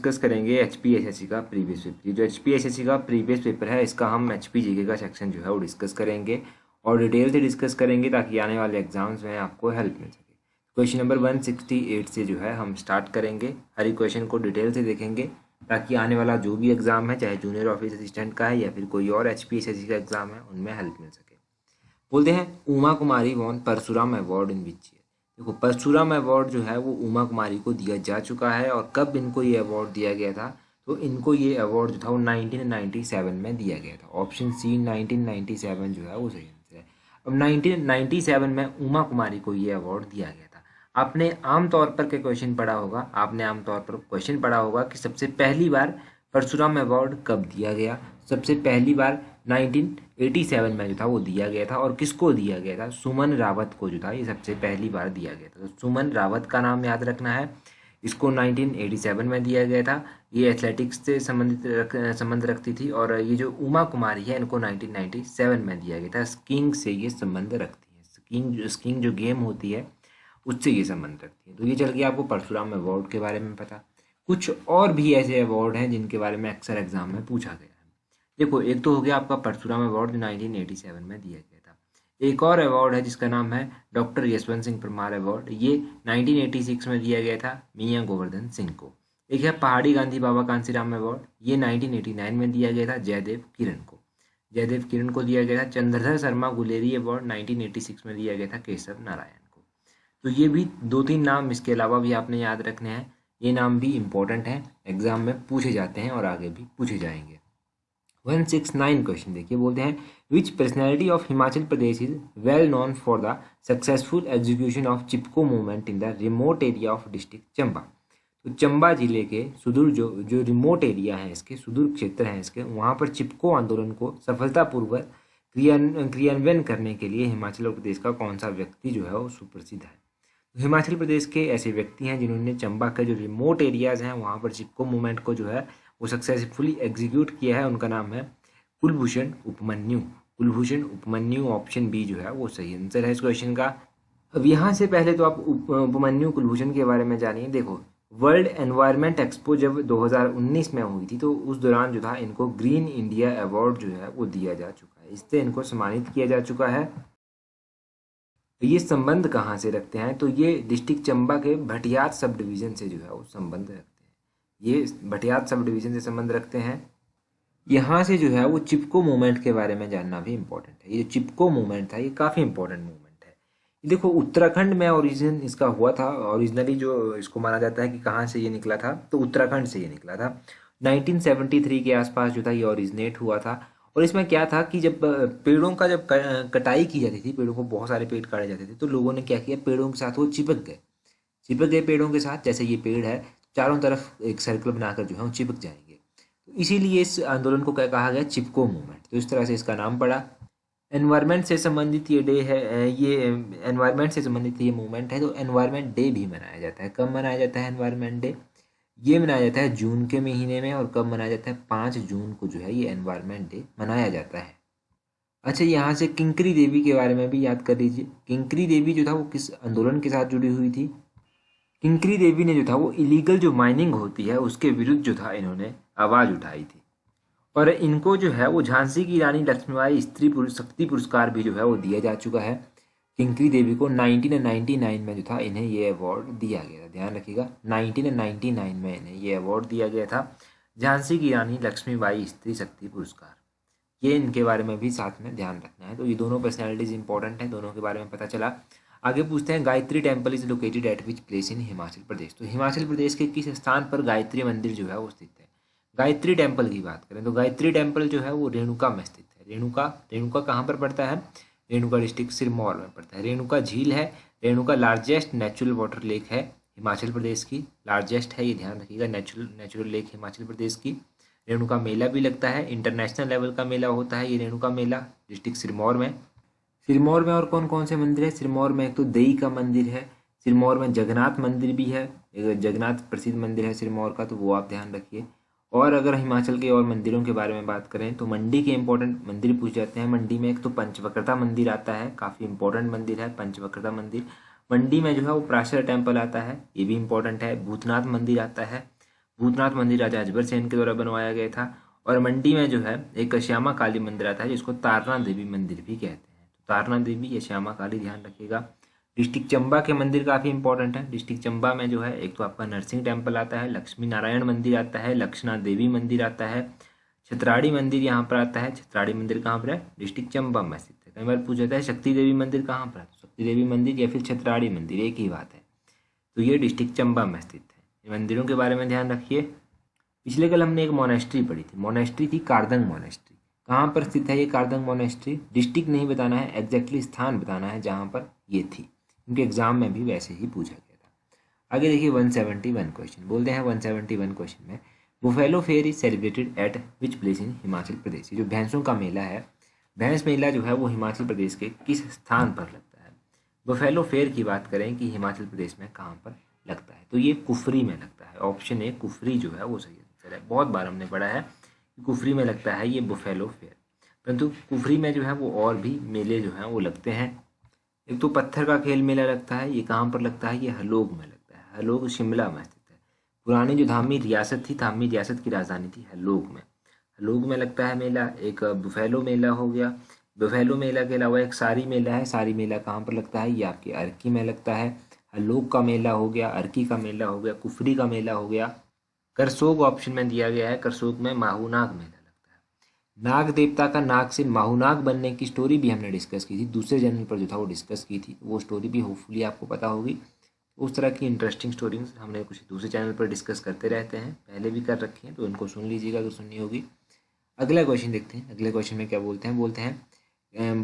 Discuss करेंगे HPSSC का previous paper. ये जो एचपीएसएससी का प्रीवियस पेपर है इसका हम एचपीजीके का सेक्शन जो है वो डिस्कस करेंगे और डिटेल से डिस्कस करेंगे ताकि आने वाले एग्जाम्स में आपको हेल्प मिल सके। क्वेश्चन नंबर 168 से जो है हम स्टार्ट करेंगे, हर एक क्वेश्चन को डिटेल से देखेंगे ताकि आने वाला जो भी एग्जाम है, चाहे जूनियर ऑफिस असिस्टेंट का है या फिर कोई और एचपीएसएससी का एग्जाम है, उनमें हेल्प मिल सके। बोलते हैं Uma Kumari won Parshuram award in which year. देखो, परशुराम अवार्ड जो है वो उमा कुमारी को दिया जा चुका है और कब इनको ये अवार्ड दिया गया था, तो इनको ये अवार्ड जो था वो 1997 में दिया गया था। ऑप्शन सी 1997 जो है वो सही आंसर है। अब 1997 में उमा कुमारी को ये अवार्ड दिया गया था। आपने आमतौर पर क्वेश्चन पढ़ा होगा कि सबसे पहली बार परशुराम अवार्ड कब दिया गया। सबसे पहली बार 1987 में जो था वो दिया गया था और किसको दिया गया था, सुमन रावत को जो था ये सबसे पहली बार दिया गया था। तो सुमन रावत का नाम याद रखना है, इसको 1987 में दिया गया था। ये एथलेटिक्स से संबंध रखती थी और ये जो उमा कुमारी है इनको 1997 में दिया गया था। स्कीइंग से ये संबंध रखती है, स्कीइंग जो गेम होती है उससे ये संबंध रखती है। तो ये चल गया आपको परशुराम अवार्ड के बारे में पता। कुछ और भी ऐसे अवार्ड हैं जिनके बारे में अक्सर एग्जाम में पूछा गया है। देखो, एक तो हो गया आपका परशुराम अवार्ड जो 1987 में दिया गया था। एक और अवार्ड है जिसका नाम है डॉक्टर यशवंत सिंह परमार अवार्ड। ये 1986 में दिया गया था मियां गोवर्धन सिंह को। एक है पहाड़ी गांधी बाबा कांसीराम अवार्ड, ये 1989 में दिया गया था जयदेव किरण को दिया गया था। चंद्रधर शर्मा गुलेरी अवार्ड 1986 में दिया गया था केशव नारायण को। तो ये भी 2-3 नाम इसके अलावा भी आपने याद रखने हैं। ये नाम भी इम्पोर्टेंट हैं, एग्जाम में पूछे जाते हैं और आगे भी पूछे जाएंगे। 169 क्वेश्चन देखिए, बोलते हैं which personality of Himachal Pradesh is well known for the successful execution of Chipko movement in the remote area of district Chamba. तो चंबा जिले के सुदूर जो रिमोट एरिया है, इसके सुदूर क्षेत्र हैं इसके, वहाँ पर चिपको आंदोलन को सफलतापूर्वक क्रियान्वयन करने के लिए हिमाचल प्रदेश का कौन सा व्यक्ति जो है वो सुप्रसिद्ध है। तो हिमाचल प्रदेश के ऐसे व्यक्ति हैं जिन्होंने चंबा के जो रिमोट एरियाज हैं वहाँ पर चिपको मूवमेंट को जो है वो सक्सेसफुली एग्जीक्यूट किया है। उनका नाम है कुलभूषण उपमन्यु। ऑप्शन बी जो है वो सही आंसर है इस क्वेश्चन का। अब यहाँ से पहले तो आप उपमन्यु कुलभूषण के बारे में जानिए। देखो, वर्ल्ड एनवायरनमेंट एक्सपो जब 2019 में हुई थी तो उस दौरान जो था इनको ग्रीन इंडिया अवार्ड जो है वो दिया जा चुका है, इससे इनको सम्मानित किया जा चुका है। ये संबंध कहाँ से रखते हैं, तो ये डिस्ट्रिक्ट चंबा के भटियात सब डिवीजन से जो है वो संबंध रखते हैं। ये भटियात सब डिवीजन से संबंध रखते हैं। यहाँ से जो है वो चिपको मूवमेंट के बारे में जानना भी इम्पोर्टेंट है। ये चिपको मूवमेंट था, ये काफ़ी इंपॉर्टेंट मूवमेंट है। देखो, उत्तराखंड में ओरिजिन इसका हुआ था। ओरिजिनली जो इसको माना जाता है कि कहाँ से ये निकला था, तो उत्तराखंड से ये निकला था। 1973 के आसपास जो था ये ओरिजिनेट हुआ था। और इसमें क्या था कि जब पेड़ों का जब कटाई की जाती थी, पेड़ों को बहुत सारे पेड़ काटे जाते थे, तो लोगों ने क्या किया, पेड़ों के साथ वो चिपक गए पेड़ों के साथ। जैसे ये पेड़ है, चारों तरफ एक सर्कल बनाकर जो है वो चिपक जाएंगे। तो इसीलिए इस आंदोलन को क्या कहा गया, चिपको मूवमेंट। तो इस तरह से इसका नाम पड़ा। एनवायरनमेंट से संबंधित ये डे है, ये एनवायरनमेंट से संबंधित ये मूवमेंट है, तो एनवायरनमेंट डे भी मनाया जाता है। कब मनाया जाता है एनवायरनमेंट डे, ये मनाया जाता है जून के महीने में। और कब मनाया जाता है, 5 जून को जो है ये एनवायरनमेंट डे मनाया जाता है। अच्छा, यहाँ से किंकरी देवी के बारे में भी याद कर लीजिए। किंकरी देवी जो था वो किस आंदोलन के साथ जुड़ी हुई थी। किंकरी देवी ने जो था वो इलीगल जो माइनिंग होती है उसके विरुद्ध जो था इन्होंने आवाज़ उठाई थी। और इनको जो है वो झांसी की रानी लक्ष्मीबाई स्त्री शक्ति पुरस्कार भी जो है वो दिया जा चुका है। किंकरी देवी को 1999 में जो था इन्हें ये अवार्ड दिया गया था। ध्यान रखिएगा, 1999 में इन्हें ये अवार्ड दिया गया था, झांसी की रानी लक्ष्मीबाई स्त्री शक्ति पुरस्कार। ये इनके बारे में भी साथ में ध्यान रखना है। तो ये दोनों पर्सनैलिटीज इंपॉर्टेंट हैं, दोनों के बारे में पता चला। आगे पूछते हैं, Gayatri temple is located at which place in Himachal Pradesh. तो हिमाचल प्रदेश के किस स्थान पर गायत्री मंदिर जो है वो स्थित है। गायत्री टेम्पल की बात करें तो गायत्री टेम्पल जो है वो रेणुका में स्थित है। रेणुका कहाँ पर पड़ता है, रेणुका डिस्ट्रिक्ट सिरमौर में पड़ता है। रेणुका झील है, Renuka largest natural water lake है हिमाचल प्रदेश की, लार्जेस्ट है, ये ध्यान रखिएगा, नेचुरल लेक हिमाचल प्रदेश की। रेणुका मेला भी लगता है, इंटरनेशनल लेवल का मेला होता है ये रेणुका मेला डिस्ट्रिक्ट सिरमौर में। और कौन कौन से मंदिर है सिरमौर में, एक तो देई का मंदिर है, सिरमौर में जगन्नाथ मंदिर भी है, जगन्नाथ प्रसिद्ध मंदिर है सिरमौर का, तो वो आप ध्यान रखिए। और अगर हिमाचल के और मंदिरों के बारे में बात करें तो मंडी के इंपॉर्टेंट मंदिर पूछ जाते हैं। मंडी में एक तो पंचवक्रता मंदिर आता है, काफ़ी इंपॉर्टेंट मंदिर है पंचवक्रता मंदिर। मंडी में जो है वो प्राशर टेम्पल आता है, ये भी इंपॉर्टेंट है। भूतनाथ मंदिर आता है, भूतनाथ मंदिर राजा अजबर सेन के द्वारा बनवाया गया था। और मंडी में जो है एक श्यामा काली मंदिर आता है जिसको तारना देवी मंदिर भी कहते हैं। तो तारना देवी या श्यामा काली ध्यान रखिएगा। डिस्ट्रिक्ट चंबा के मंदिर काफ़ी इंपॉर्टेंट है। डिस्ट्रिक्ट चंबा में जो है एक तो आपका नरसिंह टेम्पल आता है, लक्ष्मी नारायण मंदिर आता है, लक्षणा देवी मंदिर आता है, छतराड़ी मंदिर यहाँ पर आता है। छतराड़ी मंदिर कहाँ पर है? डिस्ट्रिक्ट चंबा में स्थित है। कई बार पूछा जाता है शक्ति देवी मंदिर कहाँ पर है? शक्ति देवी मंदिर या फिर छतराड़ी मंदिर एक ही बात है। तो ये डिस्ट्रिक्ट चंबा में स्थित है। ये मंदिरों के बारे में ध्यान रखिए। पिछले कल हमने एक मोनेस्ट्री पढ़ी थी, मोनेस्ट्री थी कारदंग मोनेस्ट्री। कहाँ पर स्थित है ये कारदंग मोनेस्ट्री? डिस्ट्रिक्ट नहीं बताना है, एग्जैक्टली स्थान बताना है जहाँ पर ये थी, क्योंकि एग्जाम में भी वैसे ही पूछा गया था। आगे देखिए 171 क्वेश्चन बोलते हैं। 171 क्वेश्चन में buffalo fair is celebrated at which place in Himachal Pradesh. जो भैंसों का मेला है, भैंस मेला जो है वो हिमाचल प्रदेश के किस स्थान पर लगता है? बुफेलो फेयर की बात करें कि हिमाचल प्रदेश में कहाँ पर लगता है, तो ये कुफरी में लगता है। ऑप्शन ए कुफरी जो है वो सही आंसर है। बहुत बार हमने पढ़ा है कि कुफरी में लगता है ये बुफेलो फेयर, परंतु कुफरी में जो है वो और भी मेले जो हैं वो लगते हैं। एक तो पत्थर का खेल मेला लगता है, ये कहाँ पर लगता है? ये हलोग में लगता है। हलोग शिमला में स्थित है। पुरानी जो धामी रियासत थी, धामी रियासत की राजधानी थी हलोग में। हलोग में लगता है मेला। एक बुफेलो मेला हो गया। बुफेलो मेला के अलावा एक सारी मेला है। सारी मेला कहाँ पर लगता है? ये आपके अर्की में लगता है। हलोग का मेला हो गया, अर्की का मेला हो गया, कुफरी का मेला हो गया। करसोग ऑप्शन में दिया गया है। करसोग में माहूनाग मेला लगता है। नाग देवता का नाग से माहूनाग बनने की स्टोरी भी हमने डिस्कस की थी, दूसरे चैनल पर जो था वो डिस्कस की थी। वो स्टोरी भी होपफुली आपको पता होगी। उस तरह की इंटरेस्टिंग स्टोरीज हमने कुछ दूसरे चैनल पर डिस्कस करते रहते हैं, पहले भी कर रखी हैं, तो इनको सुन लीजिएगा अगर सुननी होगी। अगला क्वेश्चन देखते हैं। अगले क्वेश्चन में क्या बोलते हैं?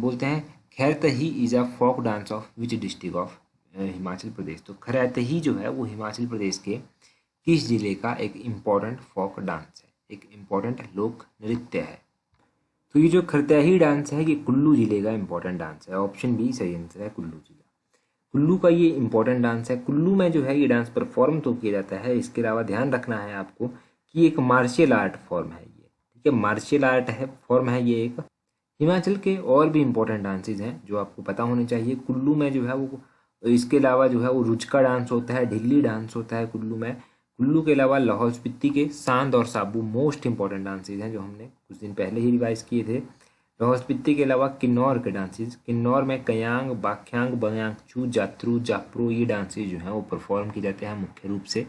बोलते हैं Khairathi is a folk dance of which district of Himachal Pradesh. तो खैरतही जो है वो हिमाचल प्रदेश के किस जिले का एक इम्पॉर्टेंट फोक डांस है, एक इम्पॉर्टेंट लोक नृत्य है? तो ये जो खरतही डांस है ये कुल्लू जिले का इम्पोर्टेंट डांस है। ऑप्शन बी सही आंसर है, कुल्लू जिला। कुल्लू का ये इम्पोर्टेंट डांस है। कुल्लू में जो है ये डांस परफॉर्म तो किया जाता है, इसके अलावा ध्यान रखना है आपको कि एक मार्शियल आर्ट फॉर्म है ये, ठीक है, मार्शियल आर्ट है फॉर्म है ये एक। हिमाचल के और भी इम्पोर्टेंट डांसेज हैं जो आपको पता होने चाहिए। कुल्लू में जो है वो इसके अलावा जो है वो रुचका डांस होता है, ढिल्ली डांस होता है कुल्लू में। कुल्लू के अलावा लाहौल स्पीति के सांद और साबू मोस्ट इंपॉर्टेंट डांसेज हैं जो हमने कुछ दिन पहले ही रिवाइज किए थे। लाहौल स्पीति के अलावा किन्नौर के डांसेज, किन्नौर में कयांग, बाख्यांग, बयांगचू, जात्रू, जापरो ये डांसेज जो हैं वो परफॉर्म किए जाते हैं मुख्य रूप से।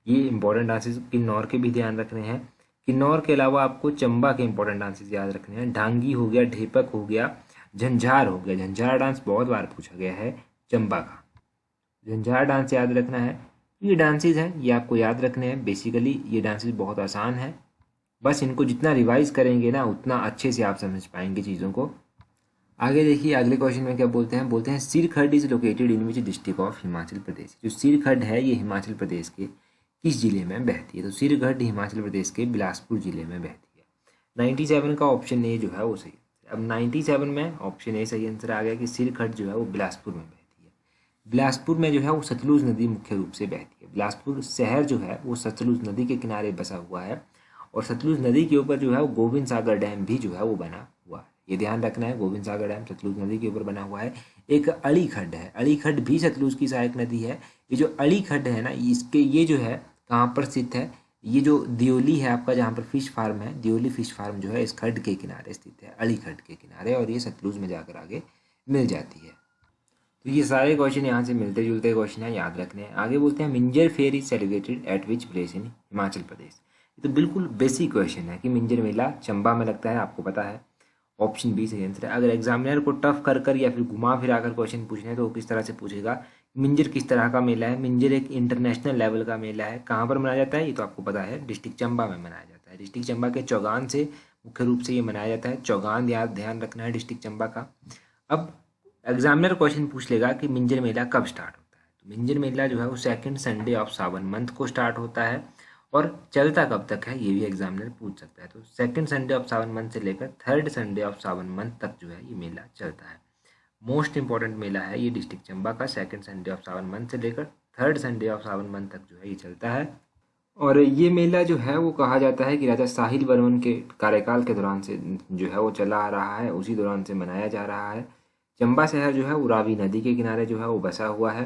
ये इंपॉर्टेंट डांसेज किन्नौर के भी ध्यान रखने हैं। किन्नौर के अलावा आपको चंबा के इंपॉर्टेंट डांसेज याद रखने हैं। ढांगी हो गया, ढेपक हो गया, झंझार हो गया। झंझार डांस बहुत बार पूछा गया है चंबा का, झंझार डांस याद रखना है। ये डांसेस हैं ये आपको याद रखने हैं। बेसिकली ये डांसेस बहुत आसान है, बस इनको जितना रिवाइज करेंगे ना उतना अच्छे से आप समझ पाएंगे चीज़ों को। आगे देखिए अगले क्वेश्चन में क्या बोलते हैं Sirkhad is located in which district of Himachal Pradesh. जो सिरखड्ड है ये हिमाचल प्रदेश के किस जिले में बहती है? तो सिरखड्ड हिमाचल प्रदेश के बिलासपुर जिले में बहती है। 97 का ऑप्शन ए जो है वो सही। अब 97 में ऑप्शन ए सही आंसर आ गया कि सिरखड्ड जो है वो बिलासपुर में बहती है। बिलासपुर में जो है वो सतलुज नदी मुख्य रूप से बहती है। बिलासपुर शहर जो है वो सतलुज नदी के किनारे बसा हुआ है और सतलुज नदी के ऊपर जो है वो गोविंद सागर डैम भी जो है वो बना हुआ है। ये ध्यान रखना है, गोविंद सागर डैम सतलुज नदी के ऊपर बना हुआ है। एक अड़ी खड्ड है, अड़ी खड्ड भी सतलुज की सहायक नदी है। ये जो अड़ी खड्ड है ना इसके ये जो है कहाँ पर स्थित है? ये जो दियोली है आपका जहाँ पर फिश फार्म है, दियोली फिश फार्म जो है इस खड्ड के किनारे स्थित है, अड़ी खड्ड के किनारे, और ये सतलुज में जाकर आगे मिल जाती है। तो ये सारे क्वेश्चन यहाँ से मिलते जुलते क्वेश्चन हैं, याद रखने हैं। आगे बोलते हैं Minjar fair is celebrated at which place in Himachal Pradesh. ये तो बिल्कुल बेसिक क्वेश्चन है कि मिंजर मेला चंबा में लगता है, आपको पता है। ऑप्शन बी सही आंसर है। अगर एग्जामिनर को टफ कर कर या फिर घुमा फिरा कर क्वेश्चन पूछने तो वो किस तरह से पूछेगा मिंजर किस तरह का मेला है? मिंजर एक इंटरनेशनल लेवल का मेला है। कहाँ पर मनाया जाता है ये तो आपको पता है, डिस्ट्रिक्ट चंबा में मनाया जाता है। डिस्ट्रिक्ट चंबा के चौगान से मुख्य रूप से ये मनाया जाता है। चौगान याद ध्यान रखना है डिस्ट्रिक्ट चंबा का। अब एग्जामिनर क्वेश्चन पूछ लेगा कि मिंजर मेला कब स्टार्ट होता है, तो मिंजर मेला जो है वो सेकंड संडे ऑफ सावन मंथ को स्टार्ट होता है और चलता कब तक है ये भी एग्जामिनर पूछ सकता है। तो सेकंड संडे ऑफ सावन मंथ से लेकर थर्ड संडे ऑफ सावन मंथ तक जो है ये मेला चलता है। मोस्ट इंपॉर्टेंट मेला है ये डिस्ट्रिक्ट चंबा का। सेकंड संडे ऑफ सावन मंथ से लेकर थर्ड संडे ऑफ सावन मंथ तक जो है ये चलता है। और ये मेला जो है वो कहा जाता है कि राजा साहिल वर्मन के कार्यकाल के दौरान से जो है वो चला आ रहा है, उसी दौरान से मनाया जा रहा है। चंबा शहर जो है वो रावी नदी के किनारे जो है वो बसा हुआ है।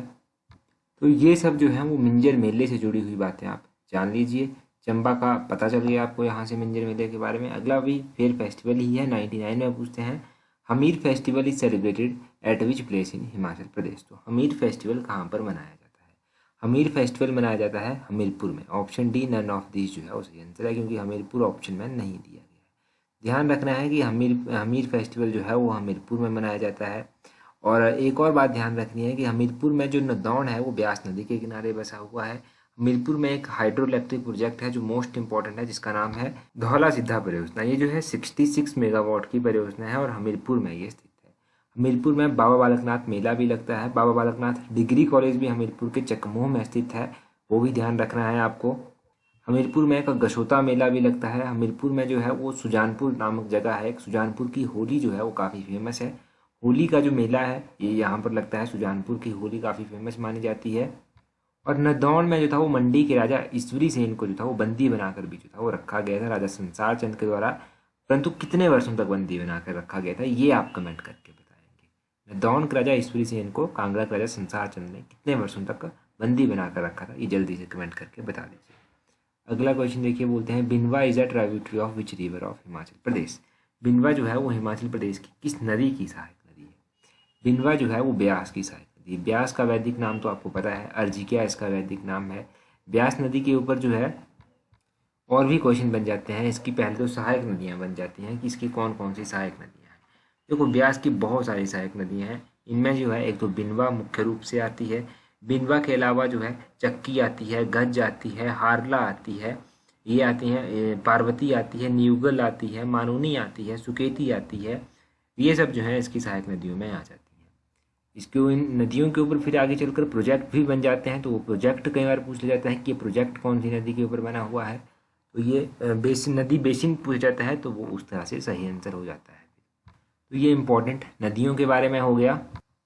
तो ये सब जो है वो मिंजर मेले से जुड़ी हुई बातें आप जान लीजिए। चंबा का पता चल गया आपको यहाँ से मिंजर मेले के बारे में। अगला भी फेयर फेस्टिवल ही है, 99 में पूछते हैं, Hamir festival is celebrated at which place in Himachal Pradesh. तो हमीर फेस्टिवल कहाँ पर मनाया जाता है? हमीर फेस्टिवल मनाया जाता है हमीरपुर में। Option D none of these जो है वो सही आंसर है, क्योंकि हमीरपुर ऑप्शन में नहीं दिया गया है। ध्यान रखना है कि हमीर फेस्टिवल जो है वो हमीरपुर में मनाया जाता है। और एक और बात ध्यान रखनी है कि हमीरपुर में जो नदौन है वो ब्यास नदी के किनारे बसा हुआ है। हमीरपुर में एक हाइड्रो इलेक्ट्रिक प्रोजेक्ट है जो मोस्ट इंपॉर्टेंट है, जिसका नाम है धौला सिद्धा परियोजना। ये जो है 66 मेगावाट की परियोजना है और हमीरपुर में ये स्थित है। हमीरपुर में बाबा बालकनाथ मेला भी लगता है। बाबा बालकनाथ डिग्री कॉलेज भी हमीरपुर के चकमोह में स्थित है, वो भी ध्यान रखना है आपको। हमीरपुर में एक गशोता मेला भी लगता है। हमीरपुर में जो है वो सुजानपुर नामक जगह है, एक सुजानपुर की होली जो है वो काफ़ी फेमस है। होली का जो मेला है ये यहाँ पर लगता है। सुजानपुर की होली काफ़ी फेमस मानी जाती है। और नदौन में जो था वो मंडी के राजा ईश्वरी सेन को जो था वो बंदी बनाकर भी जो था वो रखा गया था राजा संसार चंद के द्वारा। परंतु कितने वर्षों तक बंदी बनाकर रखा गया था ये आप कमेंट करके बताएंगे। नदौन के राजा ईश्वरी सेन को कांगड़ा के राजा संसार चंद ने कितने वर्षों तक बंदी बनाकर रखा था, ये जल्दी से कमेंट करके बता दीजिए। अगला क्वेश्चन देखिए, बोलते हैं Binwa is a tributary of which river of Himachal Pradesh. Binwa जो है वो हिमाचल प्रदेश की किस नदी की सहायक नदी है? बिनवा जो है वो ब्यास की सहायक नदी। ब्यास का वैदिक नाम तो आपको पता है, अर्जिकिया इसका वैदिक नाम है। ब्यास नदी के ऊपर जो है और भी क्वेश्चन बन जाते हैं। इसकी पहले तो सहायक नदियाँ बन जाती हैं कि इसकी कौन कौन सी सहायक नदियाँ हैं। देखो ब्यास की बहुत सारी सहायक नदियाँ हैं। इनमें जो है एक तो बिनवा मुख्य रूप से आती है। बिनवा के अलावा जो है चक्की आती है, गज आती है, हारला आती है, ये आती हैं, पार्वती आती है, न्यूगल आती है, मानूनी आती है, सुकेती आती है। ये सब जो है इसकी सहायक नदियों में आ जाती हैं। इसके इन नदियों के ऊपर फिर आगे चलकर प्रोजेक्ट भी बन जाते हैं। तो वो प्रोजेक्ट कई बार पूछ लिया जाता है कि ये प्रोजेक्ट कौन सी नदी के ऊपर बना हुआ है। तो ये बेसिन नदी बेसिन पूछ जाता है तो वो उस तरह से सही आंसर हो जाता है। तो ये इंपॉर्टेंट नदियों के बारे में हो गया।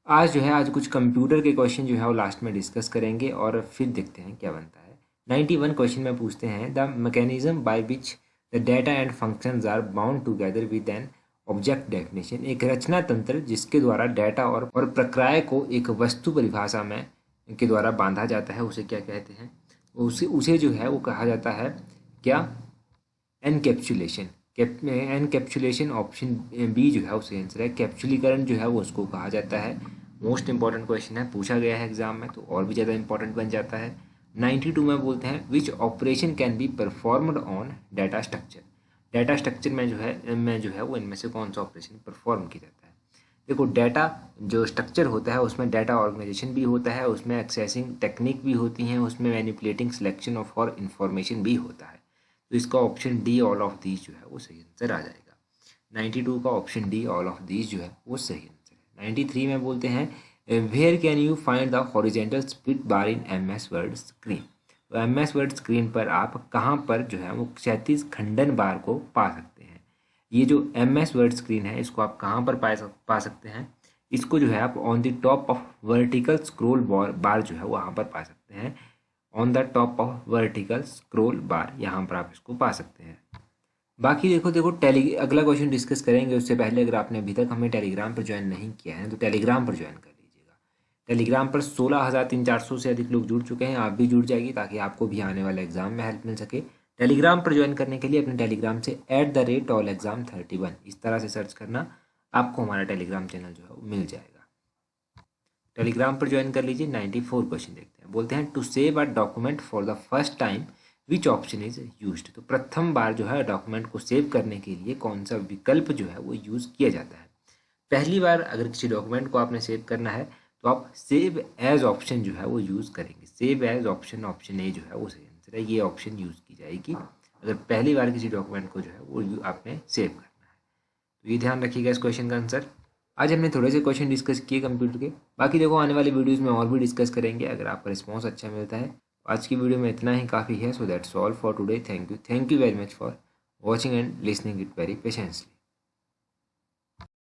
आज कुछ कंप्यूटर के क्वेश्चन जो है वो लास्ट में डिस्कस करेंगे और फिर देखते हैं क्या बनता है। 91 क्वेश्चन में पूछते हैं the mechanism by which the data and functions are bound together with an object definition. एक रचना तंत्र जिसके द्वारा डेटा और प्रक्रिया को एक वस्तु परिभाषा में के द्वारा बांधा जाता है उसे क्या कहते हैं? उसे जो है वो कहा जाता है क्या? एनकैप्सुलेशन। एनकैप्सुलेशन ऑप्शन बी जो है उसे आंसर है। कैप्सुलीकरण जो है वो उसको कहा जाता है। मोस्ट इंपॉर्टेंट क्वेश्चन है, पूछा गया है एग्जाम में तो और भी ज़्यादा इंपॉर्टेंट बन जाता है। 92 में बोलते हैं which operation can be performed on data structure. Data structure में जो है वो इनमें से कौन सा ऑपरेशन परफॉर्म किया जाता है? देखो डाटा जो स्ट्रक्चर होता है उसमें डाटा ऑर्गेनाइजेशन भी होता है, उसमें एक्सेसिंग टेक्निक भी होती हैं, उसमें मैनिपुलेटिंग सिलेक्शन ऑफ और इन्फॉर्मेशन भी होता है। तो इसका option D all of these जो है वो सही आंसर आ जाएगा। 92 का option D all of these जो है वो सही आंसर है। 93 में बोलते हैं where can you find the horizontal split bar in MS word screen. तो MS वर्ड स्क्रीन पर आप कहाँ पर जो है वो क्षैतिज खंडन बार को पा सकते हैं? ये जो MS वर्ड स्क्रीन है इसको आप कहाँ पर पा सकते हैं? इसको जो है आप on the top of vertical scroll bar जो है वहाँ पर पा सकते हैं। On the top of vertical scroll bar यहाँ पर आप इसको पा सकते हैं। बाकी देखो अगला क्वेश्चन डिस्कस करेंगे उससे पहले अगर आपने अभी तक हमें टेलीग्राम पर ज्वाइन नहीं किया है तो टेलीग्राम पर ज्वाइन कर लीजिएगा। टेलीग्राम पर 16,300 से अधिक लोग जुड़ चुके हैं, आप भी जुड़ जाइए ताकि आपको भी आने वाले एग्जाम में हेल्प मिल सके। टेलीग्राम पर ज्वाइन करने के लिए अपने टेलीग्राम से @allexam31 इस तरह से सर्च करना, आपको हमारा टेलीग्राम चैनल जो है वो मिल जाएगा। टेलीग्राम पर ज्वाइन कर लीजिए। 94 क्वेश्चन देखते हैं। बोलते हैं to save a document for the first time which option is used. तो प्रथम बार जो है डॉक्यूमेंट को सेव करने के लिए कौन सा विकल्प जो है वो यूज़ किया जाता है? पहली बार अगर किसी डॉक्यूमेंट को आपने सेव करना है तो आप सेव एज ऑप्शन जो है वो यूज़ करेंगे। सेव एज ऑप्शन ए जो है वो सही आंसर है, ये ऑप्शन यूज़ की जाएगी अगर पहली बार किसी डॉक्यूमेंट को जो है वो आपने सेव करना है। तो ये ध्यान रखिएगा इस क्वेश्चन का आंसर। आज हमने थोड़े से क्वेश्चन डिस्कस किए कंप्यूटर के, बाकी देखो आने वाली वीडियोस में और भी डिस्कस करेंगे अगर आपका रिस्पॉन्स अच्छा मिलता है। आज की वीडियो में इतना ही काफ़ी है। So that's all for today. Thank you very much for watching and listening it very patiently.